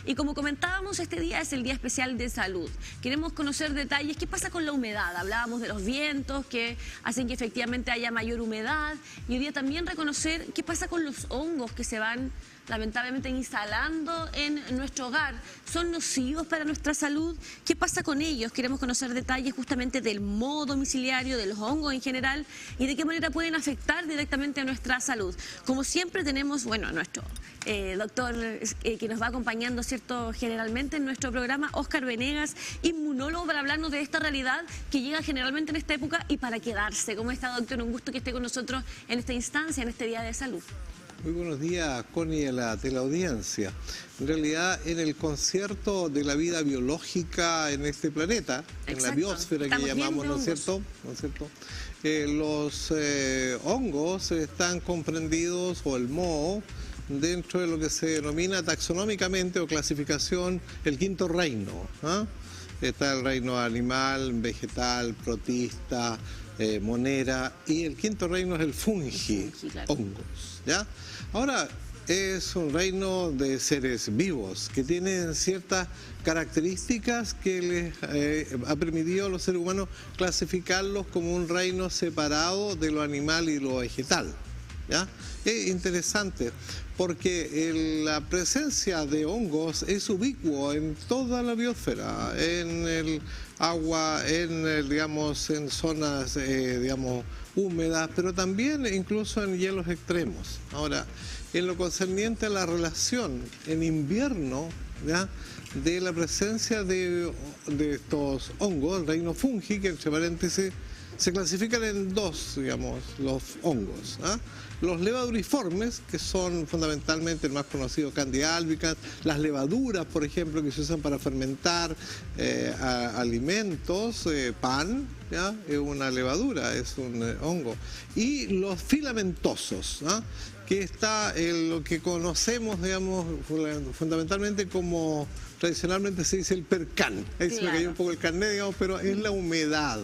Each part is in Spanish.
Y como comentábamos, este día es el Día Especial de Salud. Queremos conocer detalles. ¿Qué pasa con la humedad? Hablábamos de los vientos que hacen que efectivamente haya mayor humedad. Y hoy día también reconocer qué pasa con los hongos que se van lamentablemente instalando en nuestro hogar. ¿Son nocivos para nuestra salud? ¿Qué pasa con ellos? Queremos conocer detalles justamente del moho domiciliario, de los hongos en general y de qué manera pueden afectar directamente a nuestra salud. Como siempre tenemos, bueno, nuestro doctor que nos va acompañando, ¿cierto?, generalmente en nuestro programa, Óscar Venegas, inmunólogo, para hablarnos de esta realidad que llega generalmente en esta época y para quedarse. ¿Cómo está, doctor? Un gusto que esté con nosotros en esta instancia, en este Día de Salud. Muy buenos días, Connie, a la teleaudiencia. En realidad, en el concierto de la vida biológica en este planeta, en la biosfera que llamamos, ¿no es cierto? Los hongos están comprendidos, o el moho, dentro de lo que se denomina taxonómicamente o clasificación el quinto reino. Está el reino animal, vegetal, protista, monera, y el quinto reino es el fungi, claro. Hongos, ¿ya? Ahora, es un reino de seres vivos que tienen ciertas características que les ha permitido a los seres humanos clasificarlos como un reino separado de lo animal y lo vegetal, ¿ya? Es interesante porque la presencia de hongos es ubicua en toda la biosfera, en el agua, digamos, en zonas húmedas, pero también incluso en hielos extremos. Ahora, en lo concerniente a la relación en invierno, ¿ya?, de la presencia de estos hongos, el reino fungi, que entre paréntesis se clasifican en dos, digamos, los hongos. Los levaduriformes, que son fundamentalmente el más conocido, Candida albicans, las levaduras, por ejemplo, que se usan para fermentar alimentos, pan, ¿ya?, es una levadura, es un hongo. Y los filamentosos, que está en lo que conocemos, digamos, fundamentalmente como tradicionalmente se dice el percán. Ahí se me cayó un poco el carnet, digamos, pero es la humedad.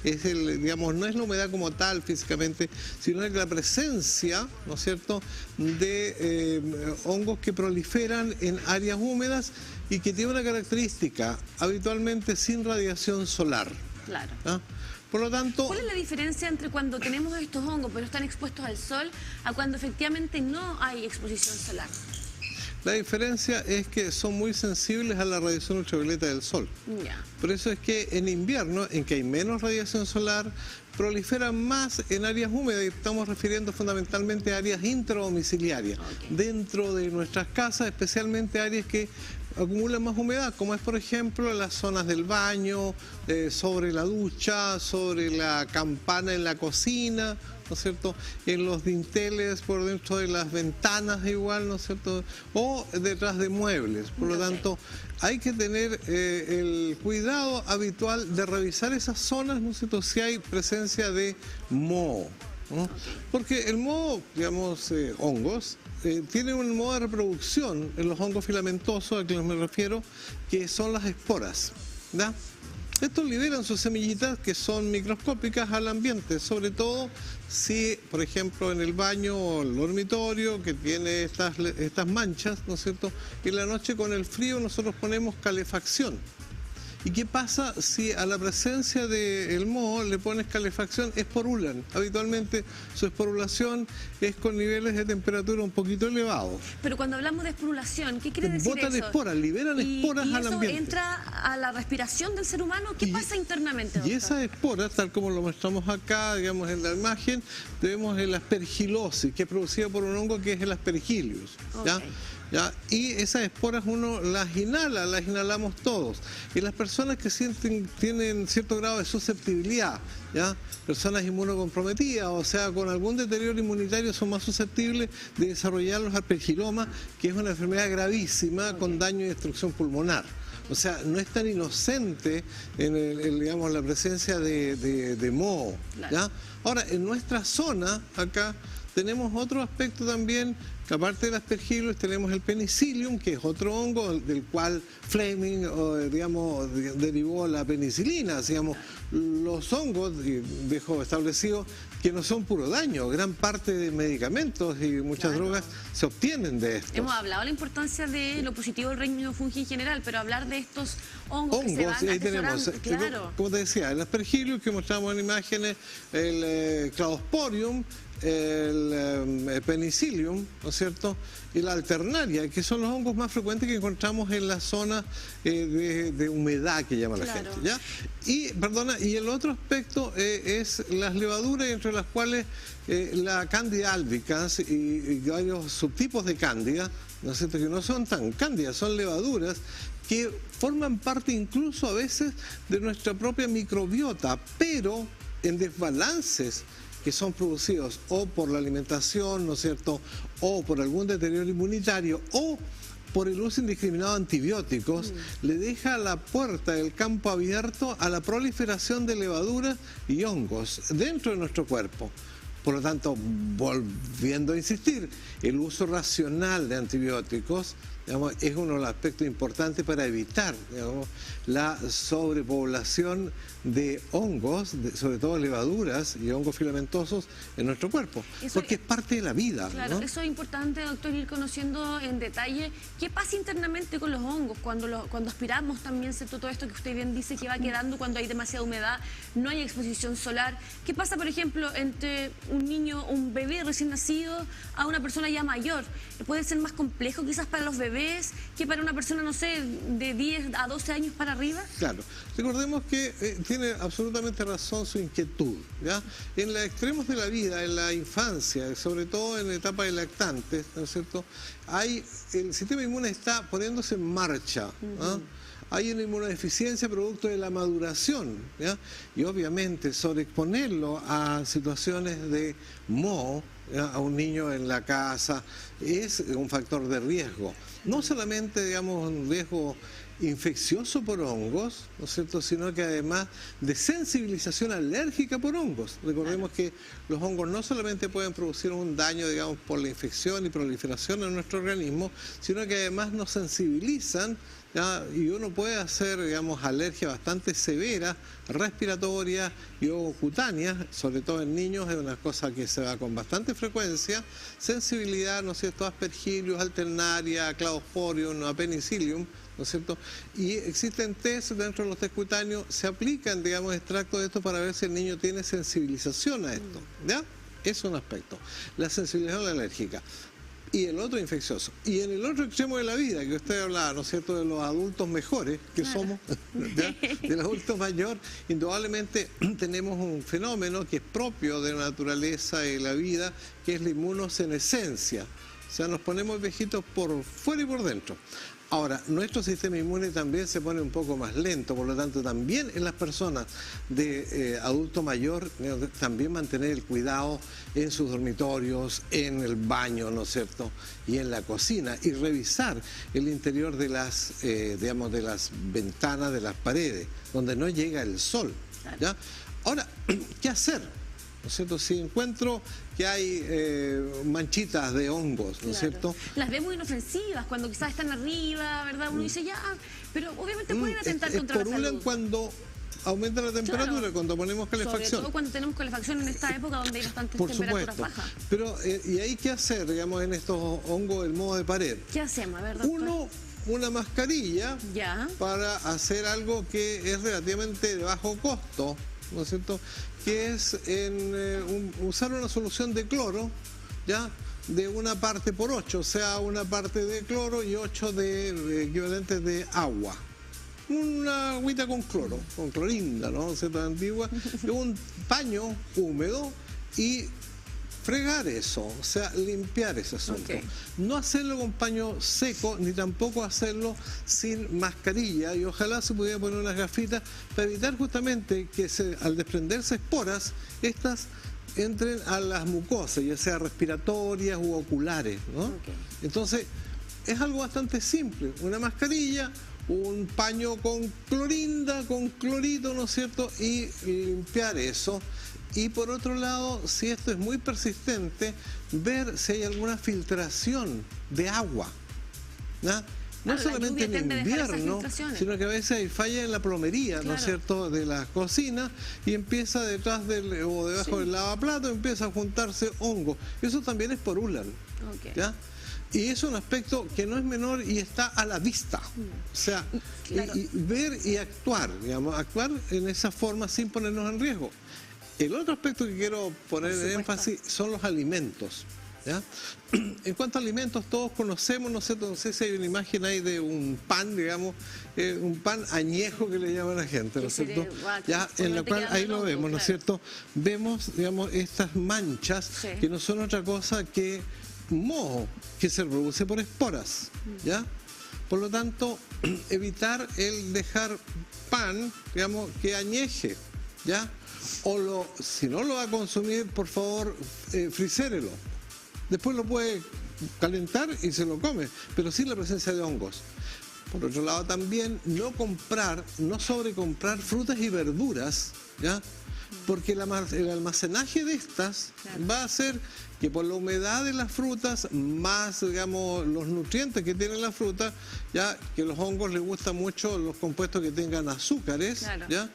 Es digamos, no es la humedad como tal físicamente, sino la presencia, ¿no es cierto?, de hongos que proliferan en áreas húmedas y que tienen una característica, habitualmente sin radiación solar. Claro. Por lo tanto, ¿cuál es la diferencia entre cuando tenemos estos hongos pero están expuestos al sol a cuando efectivamente no hay exposición solar? La diferencia es que son muy sensibles a la radiación ultravioleta del sol. Por eso es que en invierno, en que hay menos radiación solar, proliferan más en áreas húmedas, y estamos refiriendo fundamentalmente a áreas intradomiciliarias, dentro de nuestras casas, especialmente áreas que acumulan más humedad, como es por ejemplo las zonas del baño, sobre la ducha, sobre la campana en la cocina, ¿no es cierto?, en los dinteles por dentro de las ventanas igual, ¿no es cierto?, o detrás de muebles. Por lo tanto, hay que tener el cuidado habitual de revisar esas zonas, ¿no es cierto?, si hay presencia de moho, ¿no? Porque el moho, digamos, hongos, tiene un modo de reproducción en los hongos filamentosos a que me refiero, que son las esporas, ¿ya? Estos liberan sus semillitas, que son microscópicas, al ambiente, sobre todo si, por ejemplo, en el baño o el dormitorio, que tiene estas manchas, ¿no es cierto?, y en la noche con el frío nosotros ponemos calefacción. ¿Y qué pasa si a la presencia del moho le pones calefacción? Esporulan. Habitualmente su esporulación es con niveles de temperatura un poquito elevados. Pero cuando hablamos de esporulación, ¿qué quiere decir botan eso? Esporas, liberan esporas al ambiente. ¿Y eso entra a la respiración del ser humano? ¿Qué pasa internamente, doctor? Y esas esporas, tal como lo mostramos acá, digamos, en la imagen, tenemos el aspergilosis, que es producida por un hongo que es el aspergillus, ¿ya? Y esas esporas uno las inhalamos todos. Y las personas que tienen cierto grado de susceptibilidad, ¿ya?, personas inmunocomprometidas, o sea, con algún deterioro inmunitario, son más susceptibles de desarrollar los aspergilomas, que es una enfermedad gravísima con daño y destrucción pulmonar. O sea, no es tan inocente digamos, la presencia de moho, ¿ya? Ahora, en nuestra zona, acá, tenemos otro aspecto también, que aparte del aspergillus tenemos el penicillium, que es otro hongo del cual Fleming, digamos, derivó la penicilina. Digamos, los hongos, y dejo establecido, que no son puro daño, gran parte de medicamentos y muchas drogas se obtienen de esto. Hemos hablado de la importancia de lo positivo del reino fungi en general, pero hablar de estos hongos que se van ahí tenemos, claro. Como te decía, el aspergillus que mostramos en imágenes, el cladosporium, el penicillium, ¿no es cierto?, y la alternaria, que son los hongos más frecuentes que encontramos en la zona de humedad que llama la gente, ¿ya? Y el otro aspecto es las levaduras, entre las cuales la Candida albicans y varios subtipos de Cándida, ¿no es cierto?, que no son tan cándidas, son levaduras que forman parte incluso a veces de nuestra propia microbiota, pero en desbalances que son producidos o por la alimentación, ¿no es cierto?, o por algún deterioro inmunitario, o por el uso indiscriminado de antibióticos, le deja la puerta, el campo abierto a la proliferación de levaduras y hongos dentro de nuestro cuerpo. Por lo tanto, volviendo a insistir, el uso racional de antibióticos, digamos, es uno de los aspectos importantes para evitar, digamos, la sobrepoblación de hongos, sobre todo levaduras y hongos filamentosos en nuestro cuerpo, porque es parte de la vida. Claro, ¿no? Eso es importante, doctor, ir conociendo en detalle qué pasa internamente con los hongos, cuando aspiramos también, ¿cierto? Todo esto que usted bien dice que va quedando cuando hay demasiada humedad, no hay exposición solar. ¿Qué pasa, por ejemplo, entre un niño, un bebé recién nacido a una persona ya mayor? ¿Puede ser más complejo quizás para los bebés que para una persona, no sé, de 10 a 12 años para arriba? Claro, recordemos que tiene absolutamente razón su inquietud, ¿ya? En los extremos de la vida, en la infancia, sobre todo en la etapa de lactantes, ¿no es cierto?, el sistema inmune está poniéndose en marcha, ¿no? Hay una inmunodeficiencia producto de la maduración, ¿ya? Y obviamente sobreexponerlo a situaciones de moho, ¿ya?, a un niño en la casa, es un factor de riesgo. No solamente, digamos, un riesgo infeccioso por hongos, ¿no es cierto?, sino que además de sensibilización alérgica por hongos. Recordemos que los hongos no solamente pueden producir un daño, digamos, por la infección y proliferación en nuestro organismo, sino que además nos sensibilizan, ¿ya? Y uno puede hacer, digamos, alergia bastante severa, respiratoria y o cutánea, sobre todo en niños, es una cosa que se da con bastante frecuencia, sensibilidad, ¿no es cierto?, a aspergillus, alternaria, a cladosporium, a penicillium, ¿no es cierto? Y existen test dentro de los test cutáneos, se aplican, digamos, extractos de esto para ver si el niño tiene sensibilización a esto, ¿ya? Es un aspecto. La sensibilización alérgica. Y el otro infeccioso. Y en el otro extremo de la vida, que usted hablaba, ¿no es cierto?, de los adultos mejores que somos, ¿ya?, del adulto mayor, indudablemente tenemos un fenómeno que es propio de la naturaleza y la vida, que es la inmunosenescencia. O sea, nos ponemos viejitos por fuera y por dentro. Ahora, nuestro sistema inmune también se pone un poco más lento, por lo tanto también en las personas de adulto mayor, también mantener el cuidado en sus dormitorios, en el baño, ¿no es cierto?, y en la cocina, y revisar el interior de las, digamos, de las ventanas, de las paredes, donde no llega el sol, ¿ya? Ahora, ¿qué hacer? ¿No es cierto? Si encuentro que hay manchitas de hongos, ¿no es cierto? Las vemos inofensivas, cuando quizás están arriba, ¿verdad? Uno dice ya, pero obviamente pueden atentar contra la salud. Cuando aumenta la temperatura, cuando ponemos calefacción. Sobre todo cuando tenemos calefacción en esta época donde hay bastantes temperaturas bajas. Pero, ¿y ahí qué hacer, digamos, en estos hongos del modo de pared? ¿Qué hacemos? A ver, doctor. Una mascarilla para hacer algo que es relativamente de bajo costo, ¿no es cierto?, que es usar una solución de cloro, ¿ya?, de 1 parte por 8, o sea, 1 parte de cloro y 8 de equivalentes de agua. Una agüita con cloro, con clorinda, ¿no?, ¿cierto?, antigua, un paño húmedo y fregar eso, o sea, limpiar ese asunto. No hacerlo con paño seco, ni tampoco hacerlo sin mascarilla, y ojalá se pudiera poner unas gafitas para evitar justamente que al desprenderse esporas, estas entren a las mucosas, ya sea respiratorias u oculares, ¿no? Entonces, es algo bastante simple, una mascarilla, un paño con clorinda, con clorito, ¿no es cierto?, y limpiar eso. Y por otro lado, si esto es muy persistente, ver si hay alguna filtración de agua, ¿no? No solamente en invierno, sino que a veces hay falla en la plomería, ¿no es cierto?, de la cocina, y empieza detrás del, o debajo del lavaplato, empieza a juntarse hongo. Eso también es por Ullal, ¿ya? Y es un aspecto que no es menor y está a la vista. O sea, y ver y actuar, digamos, actuar en esa forma sin ponernos en riesgo. El otro aspecto que quiero poner en énfasis son los alimentos, ¿ya? En cuanto a alimentos, todos conocemos, no sé si hay una imagen ahí de un pan, digamos, un pan añejo que le llama a la gente, ¿no es cierto? Ya, en la cual ahí lo vemos, ¿no es cierto? Vemos, digamos, estas manchas que no son otra cosa que moho que se produce por esporas, ¿ya? Por lo tanto, evitar el dejar pan, digamos, que añeje, ¿ya? O si no lo va a consumir, por favor, frisérelo. Después lo puede calentar y se lo come, pero sin la presencia de hongos. Por otro lado, también no sobrecomprar frutas y verduras, ¿ya? Porque el almacenaje de estas va a hacer que por la humedad de las frutas, más, digamos, los nutrientes que tiene la fruta, ya que los hongos les gustan mucho los compuestos que tengan azúcares, ¿ya?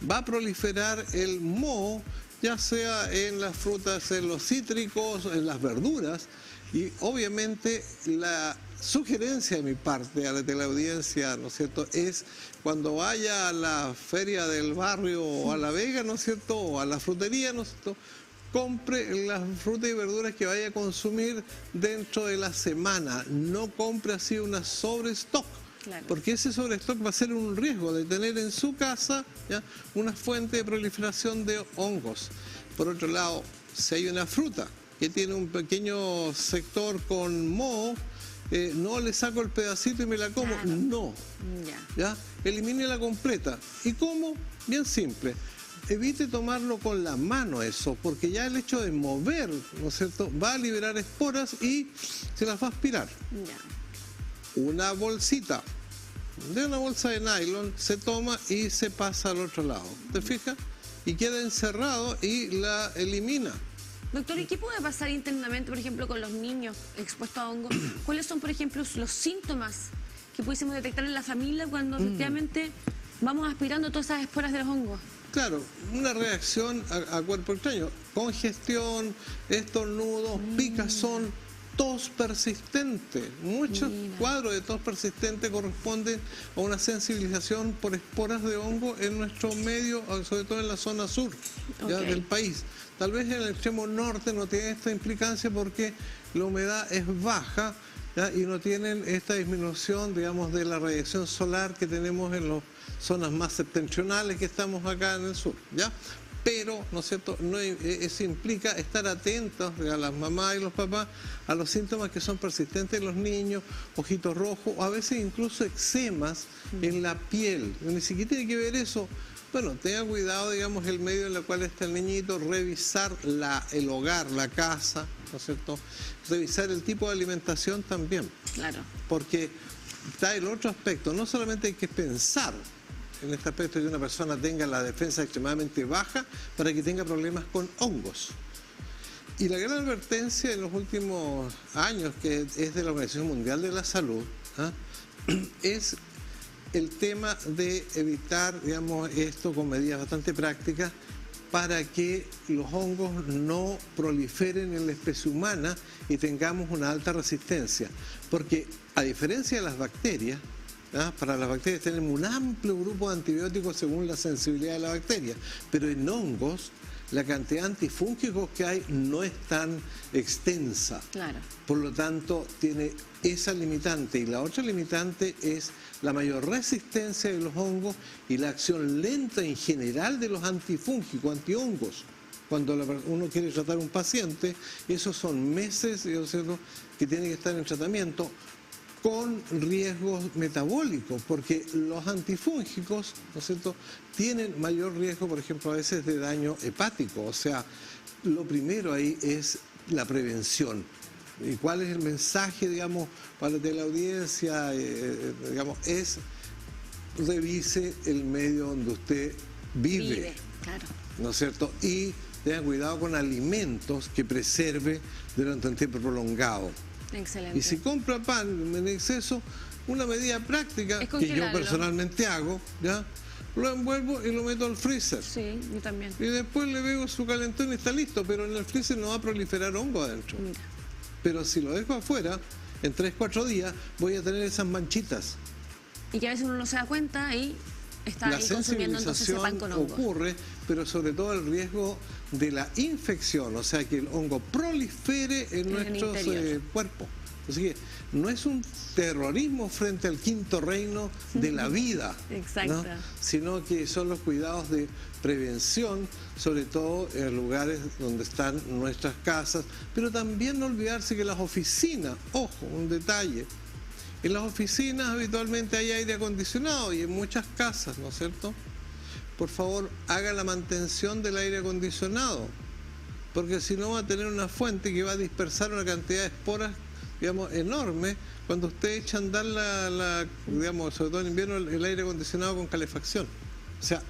Va a proliferar el moho, ya sea en las frutas, en los cítricos, en las verduras, y obviamente la sugerencia de mi parte a la teleaudiencia, ¿no es cierto?, es cuando vaya a la feria del barrio o a la Vega, ¿no es cierto?, o a la frutería, ¿no es cierto?, compre las frutas y verduras que vaya a consumir dentro de la semana, no compre así una sobrestock. Porque ese sobrestock va a ser un riesgo de tener en su casa, ¿ya?, una fuente de proliferación de hongos. Por otro lado, si hay una fruta que tiene un pequeño sector con moho, no le saco el pedacito y me la como, no. ¿Ya? Elimínela completa. ¿Y cómo? Bien simple. Evite tomarlo con la mano eso, porque ya el hecho de mover, ¿no es cierto?, va a liberar esporas y se las va a aspirar. Una bolsita de una bolsa de nylon se toma y se pasa al otro lado, ¿te fijas? Y queda encerrado y la elimina. Doctor, ¿y qué puede pasar internamente, por ejemplo, con los niños expuestos a hongos? ¿Cuáles son, por ejemplo, los síntomas que pudiésemos detectar en la familia cuando efectivamente vamos aspirando todas esas esporas de los hongos? Claro, una reacción a cuerpo extraño, congestión, estornudos, picazón, tos persistente. Muchos cuadros de tos persistente corresponden a una sensibilización por esporas de hongo en nuestro medio, sobre todo en la zona sur ¿ya?, del país. Tal vez en el extremo norte no tiene esta implicancia porque la humedad es baja, ¿ya?, y no tienen esta disminución, digamos, de la radiación solar que tenemos en las zonas más septentrionales que estamos acá en el sur, ¿ya? Pero, ¿no es cierto?, eso implica estar atentos a las mamás y los papás a los síntomas que son persistentes en los niños, ojitos rojos, o a veces incluso eczemas en la piel. Ni siquiera tiene que ver eso. Bueno, tenga cuidado, digamos, el medio en el cual está el niñito, revisar el hogar, la casa, ¿no es cierto?, revisar el tipo de alimentación también. Claro. Porque está el otro aspecto, no solamente hay que pensar en este aspecto de que una persona tenga la defensa extremadamente baja para que tenga problemas con hongos. Y la gran advertencia en los últimos años, que es de la Organización Mundial de la Salud, es el tema de evitar, digamos, esto con medidas bastante prácticas para que los hongos no proliferen en la especie humana y tengamos una alta resistencia. Porque a diferencia de las bacterias, para las bacterias tenemos un amplio grupo de antibióticos según la sensibilidad de la bacteria, pero en hongos la cantidad de antifúngicos que hay no es tan extensa. Claro. Por lo tanto, tiene esa limitante. Y la otra limitante es la mayor resistencia de los hongos y la acción lenta en general de los antifúngicos, antihongos. Cuando uno quiere tratar a un paciente, esos son meses, ¿no es cierto?, que tiene que estar en tratamiento, con riesgos metabólicos, porque los antifúngicos, ¿no es cierto?, tienen mayor riesgo, por ejemplo, a veces de daño hepático. O sea, lo primero ahí es la prevención. ¿Y cuál es el mensaje, digamos, para la audiencia? Digamos, es revise el medio donde usted vive. Claro. ¿No es cierto? Y tengan cuidado con alimentos que preserve durante un tiempo prolongado. Excelente. Y si compra pan en exceso, una medida práctica que yo personalmente hago, ¿ya? Lo envuelvo y lo meto al freezer. Sí, yo también. Y después le pego su calentón y está listo, pero en el freezer no va a proliferar hongo adentro. Mira. Pero si lo dejo afuera, en 3-4 días voy a tener esas manchitas. Y que a veces uno no se da cuenta y está ahí consumiendo entonces ese pan con hongo. Ocurre, pero sobre todo el riesgo de la infección, o sea, que el hongo prolifere en nuestro cuerpo. Así que no es un terrorismo frente al quinto reino de la vida, ¿no? Sino que son los cuidados de prevención, sobre todo en lugares donde están nuestras casas, pero también no olvidarse que las oficinas, ojo, un detalle, en las oficinas habitualmente hay aire acondicionado y en muchas casas, ¿no es cierto? Por favor, haga la mantención del aire acondicionado, porque si no va a tener una fuente que va a dispersar una cantidad de esporas, digamos, enorme cuando usted echa a andar digamos, sobre todo en invierno, el aire acondicionado con calefacción. O sea,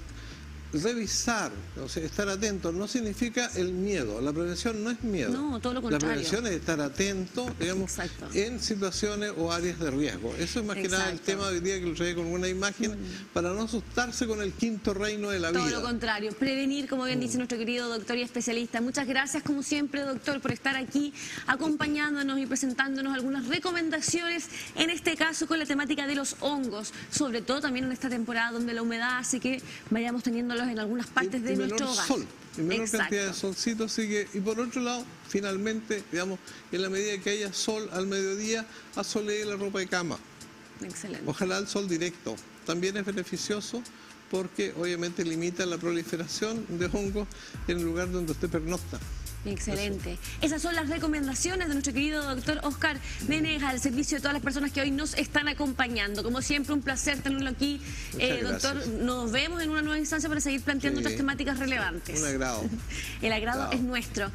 revisar, o sea, estar atento no significa el miedo. La prevención no es miedo. No, todo lo contrario. La prevención es estar atento, digamos, en situaciones o áreas de riesgo. Eso es más que nada el tema de hoy día, que lo trae con una imagen, para no asustarse con el quinto reino de la vida. Todo lo contrario, prevenir, como bien dice nuestro querido doctor y especialista. Muchas gracias, como siempre, doctor, por estar aquí acompañándonos y presentándonos algunas recomendaciones, en este caso con la temática de los hongos, sobre todo también en esta temporada donde la humedad hace que vayamos teniendo en algunas partes de nuestro hogar. Y menor cantidad de solcito, así que, y por otro lado, finalmente, digamos, en la medida que haya sol al mediodía, asolee la ropa de cama. Excelente. Ojalá el sol directo. También es beneficioso porque obviamente limita la proliferación de hongos en el lugar donde usted pernocta. Excelente. Esas son las recomendaciones de nuestro querido doctor Oscar Venegas, al servicio de todas las personas que hoy nos están acompañando. Como siempre, un placer tenerlo aquí. Doctor, nos vemos en una nueva instancia para seguir planteando otras temáticas relevantes. Un agrado. El agrado es nuestro.